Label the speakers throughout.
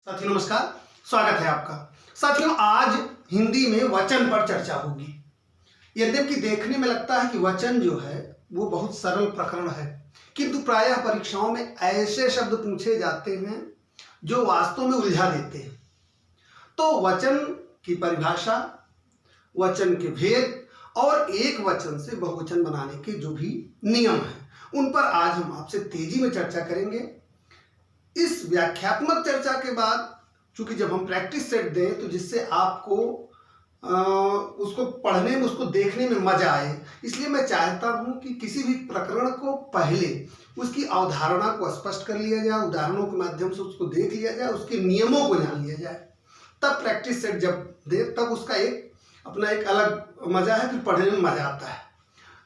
Speaker 1: साथियों नमस्कार, स्वागत है आपका। साथियों आज हिंदी में वचन पर चर्चा होगी। यद्यपि देखने में लगता है कि वचन जो है वो बहुत सरल प्रकरण है, किंतु प्रायः परीक्षाओं में ऐसे शब्द पूछे जाते हैं जो वास्तव में उलझा देते हैं। तो वचन की परिभाषा, वचन के भेद और एक वचन से बहुवचन बनाने के जो भी नियम हैं, उन पर आज हम आपसे तेजी में चर्चा करेंगे। इस व्याख्यात्मक चर्चा के बाद चूंकि जब हम प्रैक्टिस सेट दें तो जिससे आपको उसको पढ़ने में, उसको देखने में मजा आए, इसलिए मैं चाहता हूं कि किसी भी प्रकरण को पहले उसकी अवधारणा को स्पष्ट कर लिया जाए, उदाहरणों के माध्यम से उसको देख लिया जाए, उसके नियमों को जान लिया जाए। तब प्रैक्टिस सेट जब दे तब उसका अपना एक अलग मजा है, फिर पढ़ने में मजा आता है।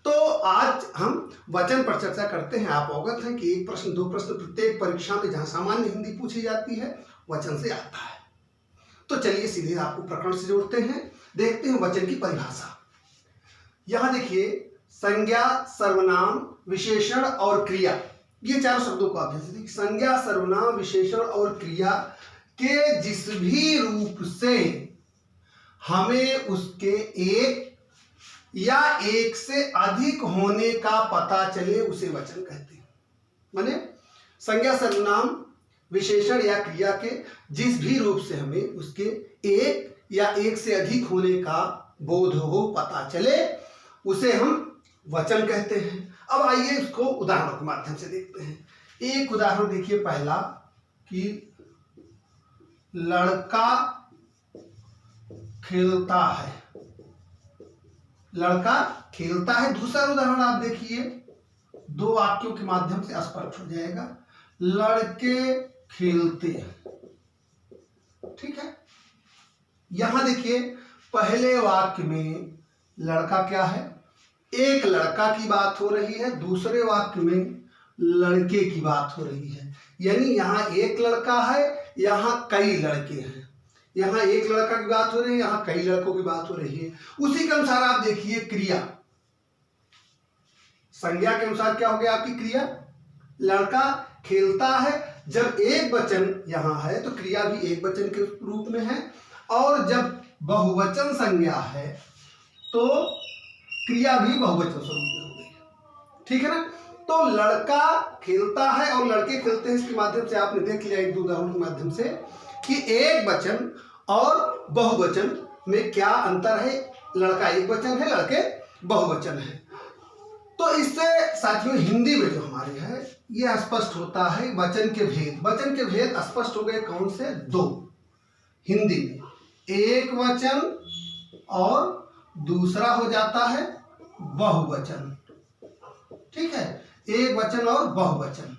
Speaker 1: तो आज हम वचन पर चर्चा करते हैं। आप अवगत हैं कि एक प्रश्न, दो प्रश्न प्रत्येक परीक्षा में जहां सामान्य हिंदी पूछी जाती है वचन से आता है। तो चलिए सीधे आपको प्रकरण से जोड़ते हैं, देखते हैं वचन की परिभाषा। यहां देखिए, संज्ञा, सर्वनाम, विशेषण और क्रिया, ये चार शब्दों को आप जैसे संज्ञा, सर्वनाम, विशेषण और क्रिया के जिस भी रूप से हमें उसके एक या एक से अधिक होने का पता चले उसे वचन कहते हैं। माने संज्ञा, सर्वनाम, विशेषण या क्रिया के जिस भी रूप से हमें उसके एक या एक से अधिक होने का बोध हो, पता चले, उसे हम वचन कहते हैं। अब आइए इसको उदाहरणों के माध्यम से देखते हैं। एक उदाहरण देखिए, पहला कि लड़का खेलता है, लड़का खेलता है। दूसरा उदाहरण आप देखिए, दो वाक्यों के माध्यम से स्पष्ट हो जाएगा, लड़के खेलते हैं। ठीक है, यहां देखिए पहले वाक्य में लड़का क्या है, एक लड़का की बात हो रही है, दूसरे वाक्य में लड़के की बात हो रही है। यानी यहां एक लड़का है, यहां कई लड़के हैं। यहाँ एक लड़का की बात हो रही है, यहाँ कई लड़कों की बात हो रही है। उसी के अनुसार आप देखिए क्रिया, संज्ञा के अनुसार क्या हो गया आपकी क्रिया, लड़का खेलता है। जब एक वचन यहाँ है तो क्रिया भी एक वचन के रूप में है, और जब बहुवचन संज्ञा है तो क्रिया भी बहुवचन स्वरूप में हो गई। ठीक है ना। तो लड़का खेलता है और लड़के खेलते हैं, इसके माध्यम से आपने देख लिया एक दो उदाहरणों के माध्यम से कि एक वचन और बहुवचन में क्या अंतर है। लड़का एक वचन है, लड़के बहुवचन है। तो इससे साथियों हिंदी में जो हमारे है ये स्पष्ट होता है वचन के भेद। वचन के भेद स्पष्ट हो गए, कौन से? दो। हिंदी में एक वचन और दूसरा हो जाता है बहुवचन। ठीक है, एक वचन और बहुवचन।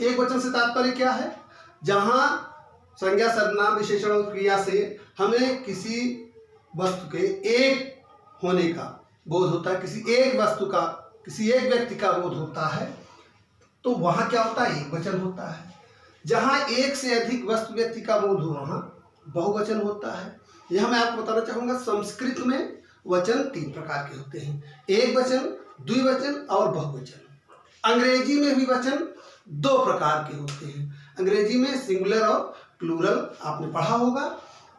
Speaker 1: एक वचन से तात्पर्य क्या है, जहां संज्ञा, सर्वनाम, विशेषण और क्रिया से हमें किसी वस्तु के एक होने का बोध होता है, किसी एक वस्तु का, किसी एक व्यक्ति का बोध होता है, तो वहां क्या होता है, एक वचन होता है। जहां एक से अधिक वस्तु व्यक्ति का बोध हो वहां बहुवचन होता है। यह मैं आपको बताना चाहूंगा, संस्कृत में वचन तीन प्रकार के होते हैं, एक वचन, द्विवचन और बहुवचन। अंग्रेजी में भी वचन दो प्रकार के होते हैं। अंग्रेजी में सिंगुलर और प्लूरल आपने पढ़ा होगा,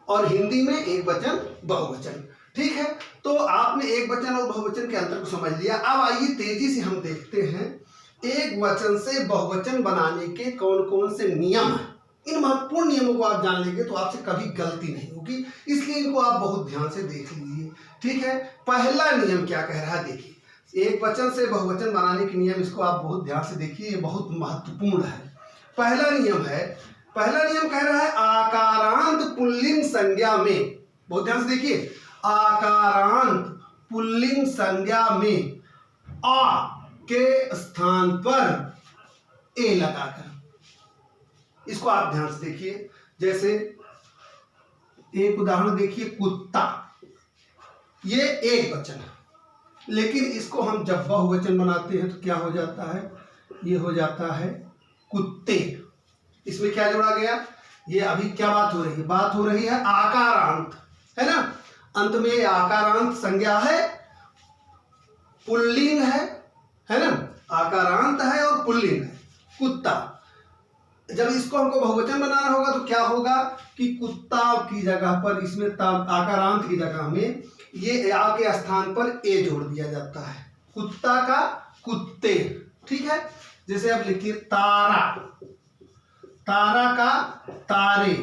Speaker 1: और हिंदी में एक वचन, बहुवचन। ठीक है, तो आपने एक वचन और बहुवचन के अंतर को समझ लिया। अब आइए तेजी से हम देखते हैं एक वचन से बहुवचन बनाने के कौन कौन से नियम हैं। इन महत्वपूर्ण नियमों को आप जान लेंगे तो आपसे कभी गलती नहीं होगी, इसलिए इनको आप बहुत ध्यान से देख लीजिए। ठीक है, पहला नियम क्या कह रहा है, देखिए एक वचन से बहुवचन बनाने के नियम, इसको आप बहुत ध्यान से देखिए, ये बहुत महत्वपूर्ण है। पहला नियम कह रहा है आकारांत पुल्लिंग संज्ञा में, बहुत ध्यान से देखिए, आकारांत पुल्लिंग संज्ञा में आ के स्थान पर ए लगाकर, इसको आप ध्यान से देखिए। जैसे एक उदाहरण देखिए, कुत्ता, ये एक वचन है, लेकिन इसको हम जब बहुवचन बनाते हैं तो क्या हो जाता है, ये हो जाता है कुत्ते। इसमें क्या जोड़ा गया, ये अभी क्या बात हो रही है, बात हो रही है आकारांत, है ना। अंत में आकारांत संज्ञा है, पुल्लिंग है ना, आकारांत है और पुल्लिंग है, कुत्ता। जब इसको हमको बहुवचन बनाना होगा तो क्या होगा कि कुत्ता की जगह पर इसमें आकारांत की जगह में ये आ के स्थान पर ए जोड़ दिया जाता है। कुत्ता का कुत्ते, ठीक है। जैसे आप लिखिए तारा, तारा का तारे।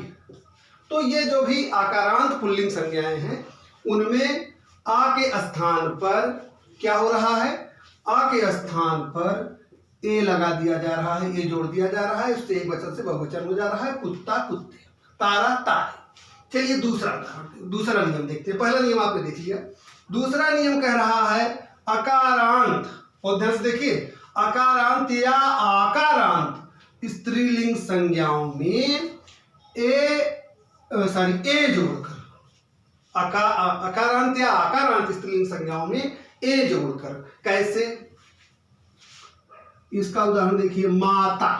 Speaker 1: तो ये जो भी आकारांत पुल्लिंग संज्ञाएं हैं उनमें आ के स्थान पर क्या हो रहा है, आ के स्थान पर ए लगा दिया जा रहा है, ए जोड़ दिया जा रहा है, उससे एक वचन से बहुवचन हो जा रहा है। कुत्ता कुत्ते, तारा तारे। चलिए दूसरा नियम देखते हैं। पहला नियम आपने देख लिया। दूसरा नियम कह रहा है अकारांत, और ध्यान से देखिए, अकारांत या आकारांत स्त्रीलिंग संज्ञाओं में ए जोड़कर, अकारांत या आकारांत स्त्रीलिंग संज्ञाओं में ए जोड़कर। कैसे? इसका उदाहरण देखिए, माता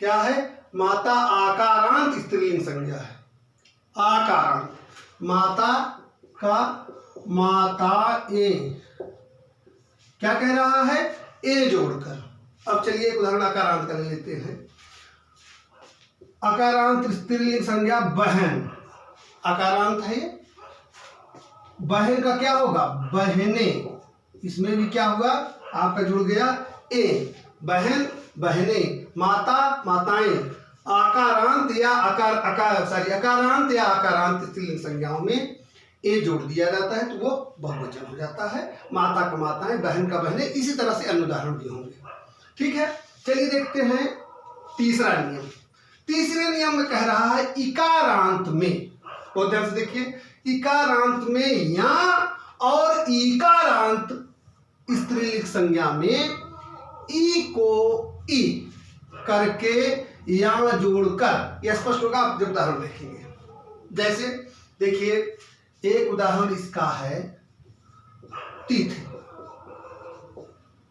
Speaker 1: क्या है? माता आकारांत स्त्रीलिंग संज्ञा है। आकारांत, माता का माता ए, क्या कह रहा है? ए जोड़कर। अब चलिए एक उदाहरण आकारांत का ले लेते हैं। आकारांत स्त्रीलिंग संज्ञा बहन, आकारांत है। बहन का क्या होगा? बहने। इसमें भी क्या होगा? आपका जुड़ गया ए, बहन बहने, माता माताएं। आकारांत या अकारांत या आकारांत स्त्रीलिंग संज्ञाओं में ए जोड़ दिया जाता है तो वो बहुवचन हो जाता है। माता का माताएं, बहन का बहने, इसी तरह से अन्य उदाहरण भी होंगे। ठीक है, चलिए देखते हैं तीसरा नियम। तीसरे नियम में कह रहा है इकारांत में, तो ध्यान से देखिए, इकारांत में या और इकारांत स्त्रीलिंग संज्ञा में ई को ई करके या जोड़कर, यह स्पष्ट होगा आप जब उदाहरण देखेंगे। जैसे देखिए, एक उदाहरण इसका है तिथि।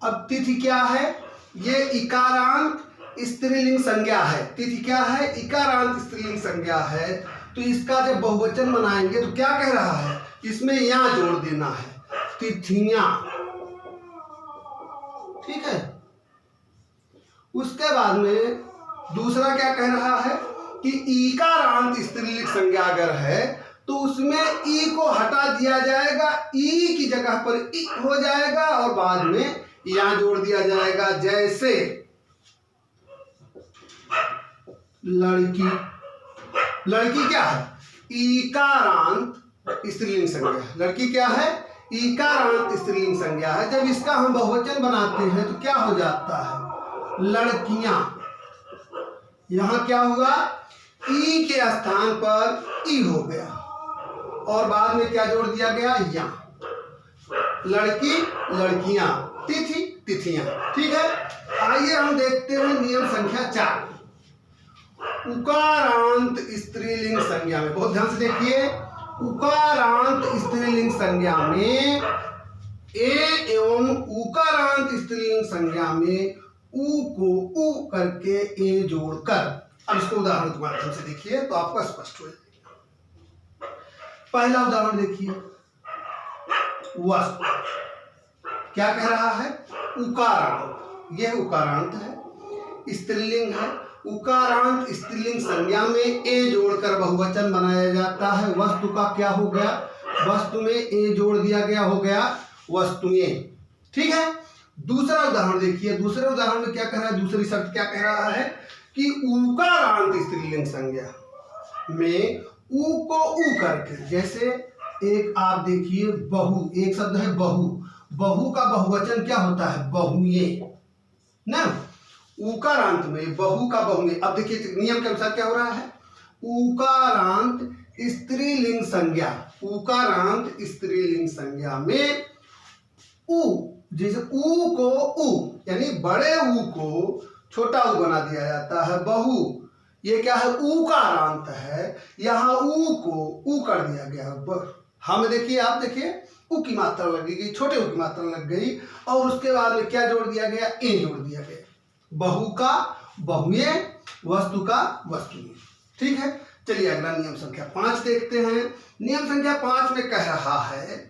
Speaker 1: अब तिथि क्या है? ये इकारांत स्त्रीलिंग संज्ञा है। तिथि क्या है? इकारांत स्त्रीलिंग संज्ञा है। तो इसका जब बहुवचन बनाएंगे तो क्या कह रहा है? इसमें या जोड़ देना है, तिथियां। ठीक है, उसके बाद में दूसरा क्या कह रहा है कि ईकारांत स्त्रीलिंग संज्ञा अगर है तो उसमें ई को हटा दिया जाएगा, ई की जगह पर ई हो जाएगा और बाद में या जोड़ दिया जाएगा। जैसे लड़की, लड़की क्या है? ईकारांत स्त्रीलिंग संज्ञा। लड़की क्या है? ईकारांत स्त्रीलिंग संज्ञा है। जब इसका हम बहुवचन बनाते हैं तो क्या हो जाता है? लड़कियां। यहां क्या हुआ? ई के स्थान पर ई हो गया और बाद में क्या जोड़ दिया गया? या। लड़की लड़कियां, तिथि तिथियां। ठीक है, आइए हम देखते हैं नियम संख्या 4, उकारांत स्त्रीलिंग संज्ञा में। बहुत ध्यान से देखिए, उकारांत स्त्रीलिंग संज्ञा में ए एवं उकारांत स्त्रीलिंग संज्ञा में उ को उ करके ए जोड़कर। अब इसको उदाहरण के माध्यम से देखिए तो आपको स्पष्ट हो जाएगा। पहला उदाहरण देखिए, वस्तु। क्या कह रहा है? उकारांत। यह उकारांत है, स्त्रीलिंग है। उकारांत स्त्रीलिंग संज्ञा में ए जोड़कर बहुवचन बनाया जाता है। वस्तु का क्या हो गया? वस्तु में ए जोड़ दिया गया, हो गया वस्तुएं। ठीक है, दूसरा उदाहरण देखिए। दूसरे उदाहरण में क्या कह रहा है? दूसरी शर्त क्या कह रहा है कि उकारांत स्त्रीलिंग संज्ञा में उ को उ करके। जैसे एक आप देखिए, बहु, एक शब्द है बहु। बहु का बहुवचन क्या होता है? बहुएं ना। उकारांत में बहु का बहुएं। अब देखिए नियम के अनुसार क्या हो रहा है? उकारांत स्त्रीलिंग संज्ञा, उकारांत स्त्रीलिंग संज्ञा में उ, जैसे उ को उ यानी बड़े उ को छोटा उ बना दिया जाता है। बहु ये क्या है? उकारांत है, यहाँ उ को उ कर दिया गया। हम देखिए, आप देखिए, उ की मात्रा लग गई, छोटे उ की मात्रा लग गई और उसके बाद में क्या जोड़ दिया गया? ए जोड़ दिया गया। बहु का बहुएं, वस्तु का वस्तुएं। ठीक है, चलिए अगला नियम संख्या 5 देखते हैं। नियम संख्या 5 में कह रहा है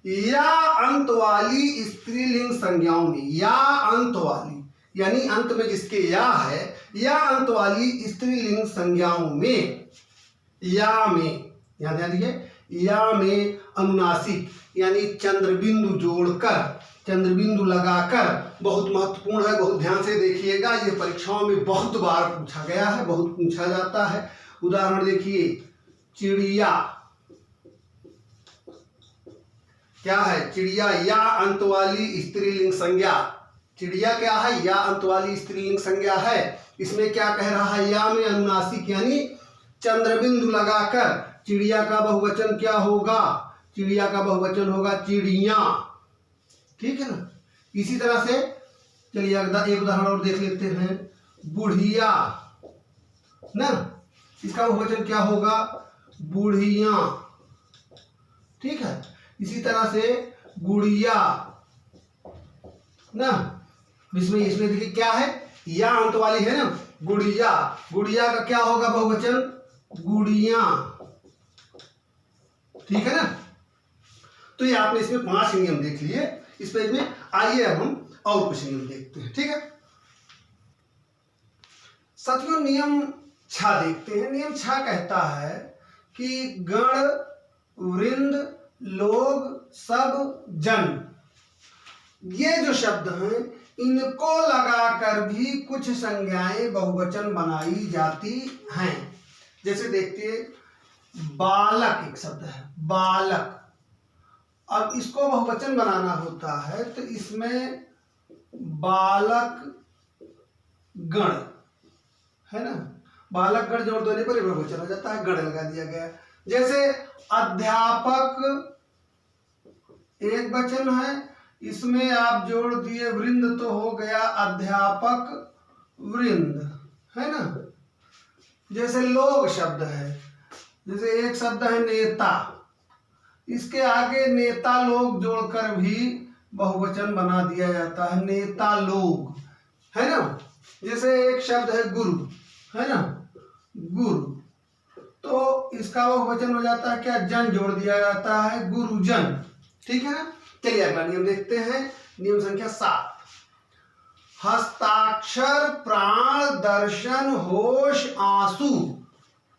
Speaker 1: या अंत वाली स्त्रीलिंग संज्ञाओं में, या अंत वाली, यानी अंत में जिसके या है, या अंत वाली स्त्रीलिंग संज्ञाओं में, या में, याद दीजिए, या में अनुनासिक यानी चंद्रबिंदु जोड़कर, चंद्रबिंदु लगाकर, बहुत महत्वपूर्ण है, बहुत ध्यान से देखिएगा, ये परीक्षाओं में बहुत बार पूछा गया है, बहुत पूछा जाता है। उदाहरण देखिए, चिड़िया, क्या है? चिड़िया या अंत वाली स्त्रीलिंग संज्ञा, चिड़िया क्या है? या अंत वाली स्त्रीलिंग संज्ञा है। इसमें क्या कह रहा है? या में अनुनासिक यानी चंद्रबिंदु लगाकर, चिड़िया का बहुवचन क्या होगा? चिड़िया का बहुवचन होगा चिड़िया, ठीक है ना। इसी तरह से चलिए एक उदाहरण और देख लेते हैं, बुढ़िया ना, इसका बहुवचन क्या होगा? बुढ़िया, ठीक है। इसी तरह से गुड़िया ना, इसमें देखिए क्या है? या अंत वाली है ना, गुड़िया, गुड़िया का क्या होगा बहुवचन? गुड़िया, ठीक है ना। तो ये आपने इसमें 5 नियम देख लिए इस पेज में। आइए अब हम और कुछ नियम देखते हैं, ठीक है। साथियों, नियम 6 देखते हैं। नियम 6 कहता है कि गण, वृंद, लोग, सब, जन, ये जो शब्द हैं इनको लगाकर भी कुछ संज्ञाएं बहुवचन बनाई जाती हैं। जैसे देखिए, बालक एक शब्द है, बालक, अब इसको बहुवचन बनाना होता है तो इसमें बालक गण है ना, बालक गण जोड़ देने पर बहुवचन हो जाता है, गण लगा दिया गया। जैसे अध्यापक एक वचन है, इसमें आप जोड़ दिए वृंद तो हो गया अध्यापक वृंद, है ना। जैसे लोग शब्द है, जैसे एक शब्द है नेता, इसके आगे नेता लोग जोड़कर भी बहुवचन बना दिया जाता है, नेता लोग, है ना। जैसे एक शब्द है गुरु, है ना, गुरु, तो इसका बहुवचन हो जाता है क्या? जन जोड़ दिया जाता है, गुरुजन, ठीक है ना। चलिए अगला नियम देखते हैं, नियम संख्या 7। हस्ताक्षर, प्राण, दर्शन, होश, आंसू,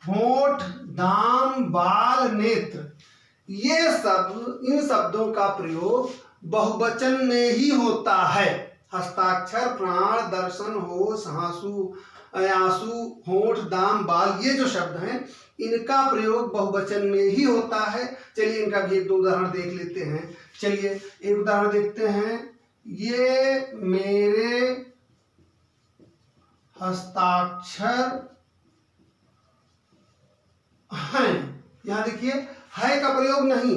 Speaker 1: होठ, दाम, बाल, नेत्र, ये सब, इन शब्दों का प्रयोग बहुवचन में ही होता है। हस्ताक्षर, प्राण, दर्शन, होश, आंसू, होठ, दाम, बाल, ये जो शब्द हैं इनका प्रयोग बहुवचन में ही होता है। चलिए इनका भी 1-2 उदाहरण देख लेते हैं। चलिए एक उदाहरण देखते हैं, ये मेरे हस्ताक्षर हैं। यहां देखिए, है का प्रयोग नहीं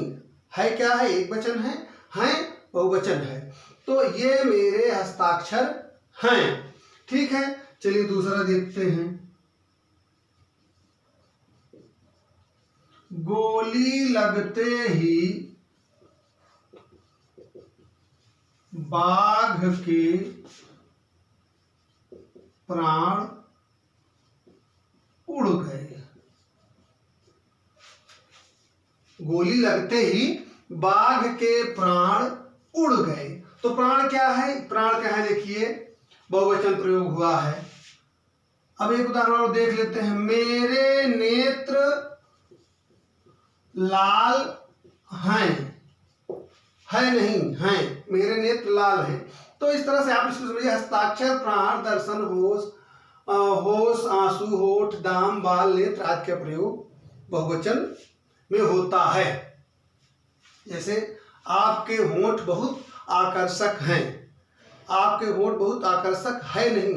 Speaker 1: है, क्या है? एक वचन है, हैं बहुवचन है, तो ये मेरे हस्ताक्षर हैं, ठीक है। चलिए दूसरा देखते हैं, गोली लगते ही बाघ के प्राण उड़ गए। गोली लगते ही बाघ के प्राण उड़ गए, तो प्राण क्या है? प्राण क्या है? देखिए बहुवचन प्रयोग हुआ है। अब एक उदाहरण और देख लेते हैं, मेरे नेत्र लाल हैं, है नहीं, हैं, मेरे नेत्र लाल हैं। तो इस तरह से आप इसको समझिए, हस्ताक्षर, प्राण, दर्शन, होश, आंसू, होठ, दाम, बाल, नेत्र आदि का प्रयोग बहुवचन में होता है। जैसे आपके होठ बहुत आकर्षक हैं, आपके होठ बहुत आकर्षक है नहीं,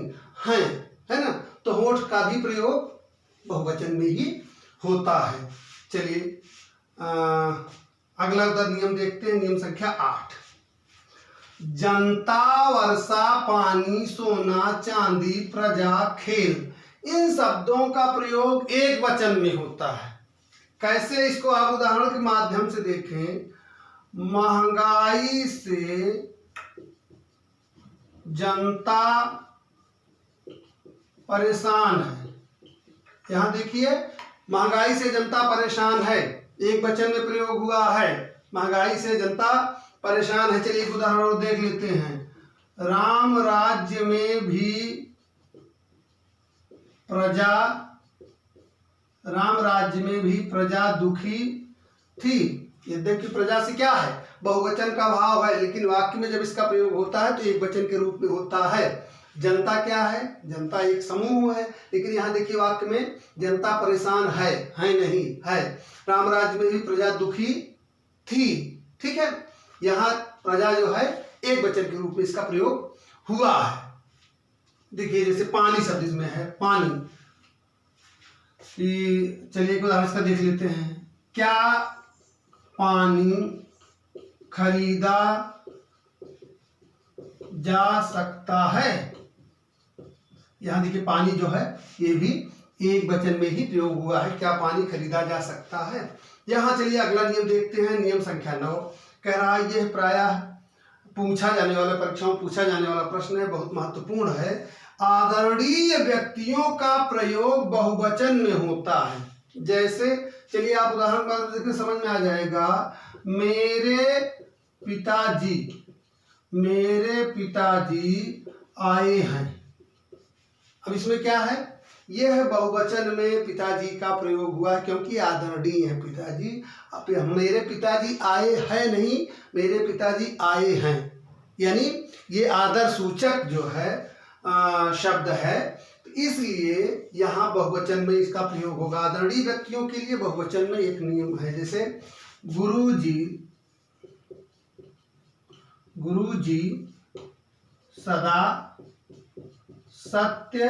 Speaker 1: हैं, है ना, तो होठ का भी प्रयोग बहुवचन में ही होता है। चलिए अगला नियम देखते हैं, नियम संख्या 8। जनता, वर्षा, पानी, सोना, चांदी, प्रजा, खेल, इन शब्दों का प्रयोग एक वचन में होता है। कैसे? इसको आप उदाहरण के माध्यम से देखें, महंगाई से जनता परेशान है। यहां देखिए, महंगाई से जनता परेशान है, एक वचन में प्रयोग हुआ है, महंगाई से जनता परेशान है। चलिए एक उदाहरण और देख लेते हैं, राम राज्य में भी प्रजा दुखी थी। यद्यपि प्रजा से क्या है, बहुवचन का भाव है, लेकिन वाक्य में जब इसका प्रयोग होता है तो एक वचन के रूप में होता है। जनता क्या है, जनता एक समूह है, लेकिन यहाँ देखिए वाक्य में जनता परेशान है नहीं है। राम राज्य में भी प्रजा दुखी थी, ठीक है। यहाँ प्रजा जो है एक वचन के रूप में इसका प्रयोग हुआ है। देखिए जैसे पानी शब्द इसमें है, पानी, चलिए एक उदाहरण इसका देख लेते हैं। क्या पानी खरीदा जा सकता है? यहाँ देखिए पानी जो है ये भी एक वचन में ही प्रयोग हुआ है। क्या पानी खरीदा जा सकता है? यहाँ चलिए अगला नियम देखते हैं, नियम संख्या 9 कह रहा है, यह प्रायः पूछा जाने वाला, परीक्षाओं में पूछा जाने वाला प्रश्न है, बहुत महत्वपूर्ण है। आदरणीय व्यक्तियों का प्रयोग बहुवचन में होता है। जैसे चलिए आप उदाहरण देखिए, समझ में आ जाएगा। मेरे पिताजी आए हैं। अब इसमें क्या है, यह बहुवचन में पिताजी का प्रयोग हुआ है क्योंकि आदरणीय है पिताजी। अब मेरे पिताजी आए हैं नहीं, मेरे पिताजी आए हैं, यानी ये आदर सूचक जो है शब्द है, तो इसलिए यहाँ बहुवचन में इसका प्रयोग होगा। आदरणीय व्यक्तियों के लिए बहुवचन में एक नियम है, जैसे गुरुजी सदा सत्य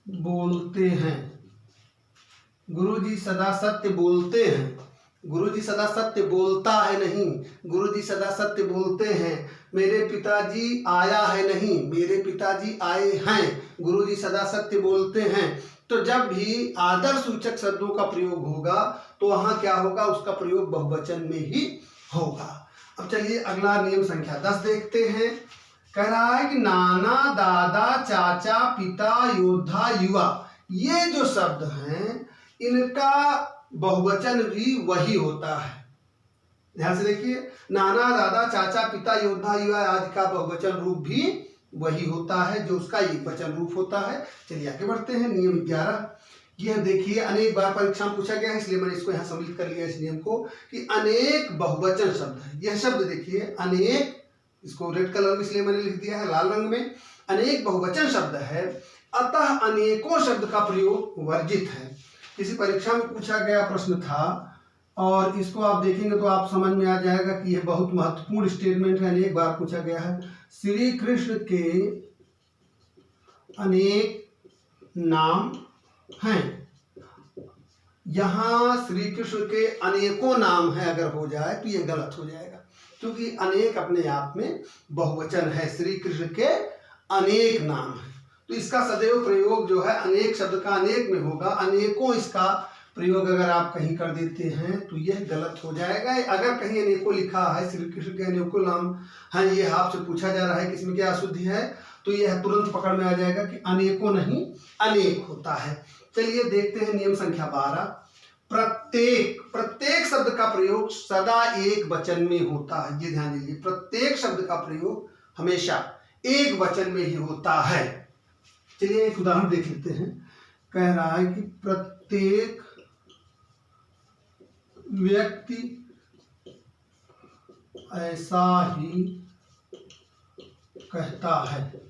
Speaker 1: बोलते हैं। गुरुजी सदा सत्य बोलते हैं। गुरुजी सदा सत्य बोलता है नहीं, गुरुजी सदा सत्य बोलते हैं। मेरे पिताजी आया है नहीं, मेरे पिताजी आए हैं। गुरुजी सदा सत्य बोलते हैं। तो जब भी आदर सूचक शब्दों का प्रयोग होगा तो वहाँ क्या होगा, उसका प्रयोग बहुवचन में ही होगा। अब चलिए अगला नियम संख्या 10 देखते हैं। कह रहा है कि नाना, दादा, चाचा, पिता, योद्धा, युवा, ये जो शब्द हैं इनका बहुवचन भी वही होता है। ध्यान से देखिए, नाना, दादा, चाचा, पिता, योद्धा, युवा आदि का बहुवचन रूप भी वही होता है जो उसका एक वचन रूप होता है। चलिए आगे बढ़ते हैं। नियम 11, यह देखिए अनेक बार परीक्षा में पूछा गया है, इसलिए मैंने इसको यहाँ सम्मिलित कर लिया इस नियम को, कि अनेक बहुवचन शब्द है। यह शब्द देखिए अनेक, इसको रेड कलर में इसलिए मैंने लिख दिया है लाल रंग में, अनेक बहुवचन शब्द है, अतः अनेकों शब्द का प्रयोग वर्जित है। किसी परीक्षा में पूछा गया प्रश्न था और इसको आप देखेंगे तो आप समझ में आ जाएगा कि यह बहुत महत्वपूर्ण स्टेटमेंट है। अनेक बार पूछा गया है। श्री कृष्ण के अनेक नाम हैं। यहाँ श्री कृष्ण के अनेकों नाम है अगर हो जाए तो यह गलत हो जाएगा, क्योंकि अनेक अपने आप में बहुवचन है। श्री कृष्ण के अनेक नाम है, तो इसका सदैव प्रयोग जो है अनेक शब्द का अनेक में होगा। अनेकों इसका प्रयोग अगर आप कहीं कर देते हैं तो यह गलत हो जाएगा। अगर कहीं अनेकों लिखा है, श्री कृष्ण के अनेकों नाम हैं, ये आपसे पूछा जा रहा है कि इसमें क्या अशुद्धि है, तो यह तुरंत पकड़ में आ जाएगा कि अनेकों नहीं अनेक होता है। चलिए देखते हैं नियम संख्या 12। प्रत्येक शब्द का प्रयोग सदा एक वचन में होता है। ये ध्यान दीजिए, प्रत्येक शब्द का प्रयोग हमेशा एक वचन में ही होता है। चलिए एक उदाहरण देख लेते हैं। कह रहा है कि प्रत्येक व्यक्ति ऐसा ही कहता है।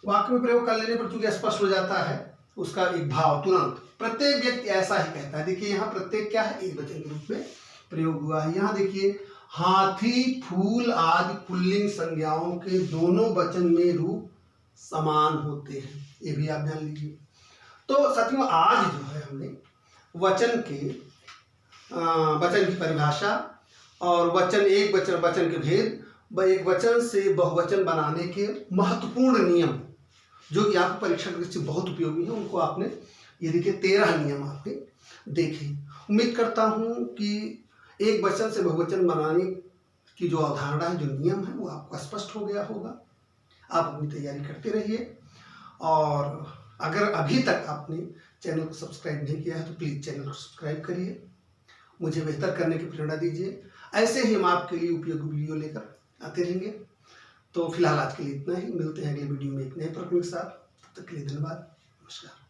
Speaker 1: वाक्य में प्रयोग कर लेने पर चूंकि स्पष्ट हो जाता है उसका एक भाव तुरंत, प्रत्येक व्यक्ति ऐसा ही कहता है। देखिए यहाँ प्रत्येक क्या है, एक वचन के रूप में प्रयोग हुआ है। यहाँ देखिए हाथी, फूल आदि पुल्लिंग संज्ञाओं के दोनों वचन में रूप समान होते हैं, ये भी आप ध्यान लीजिए। तो साथियों आज जो है हमने वचन की परिभाषा और एक वचन के भेद, एक वचन से बहुवचन बनाने के महत्वपूर्ण नियम जो कि आपको परीक्षा के दृष्टि बहुत उपयोगी है, उनको आपने ये देखिए 13 नियम आपने देखे। उम्मीद करता हूँ कि एक वचन से बहुवचन बनाने की जो अवधारणा है, जो नियम है, वो आपको स्पष्ट हो गया होगा। आप अपनी तैयारी करते रहिए और अगर अभी तक आपने चैनल को सब्सक्राइब नहीं किया है तो प्लीज़ चैनल को सब्सक्राइब करिए, मुझे बेहतर करने की प्रेरणा दीजिए। ऐसे ही हम आपके लिए उपयोगी वीडियो लेकर आते रहेंगे। तो फिलहाल आज के लिए इतना ही, मिलते हैं अगले वीडियो में एक नए प्रश्न के साथ। तब तक के लिए धन्यवाद, नमस्कार।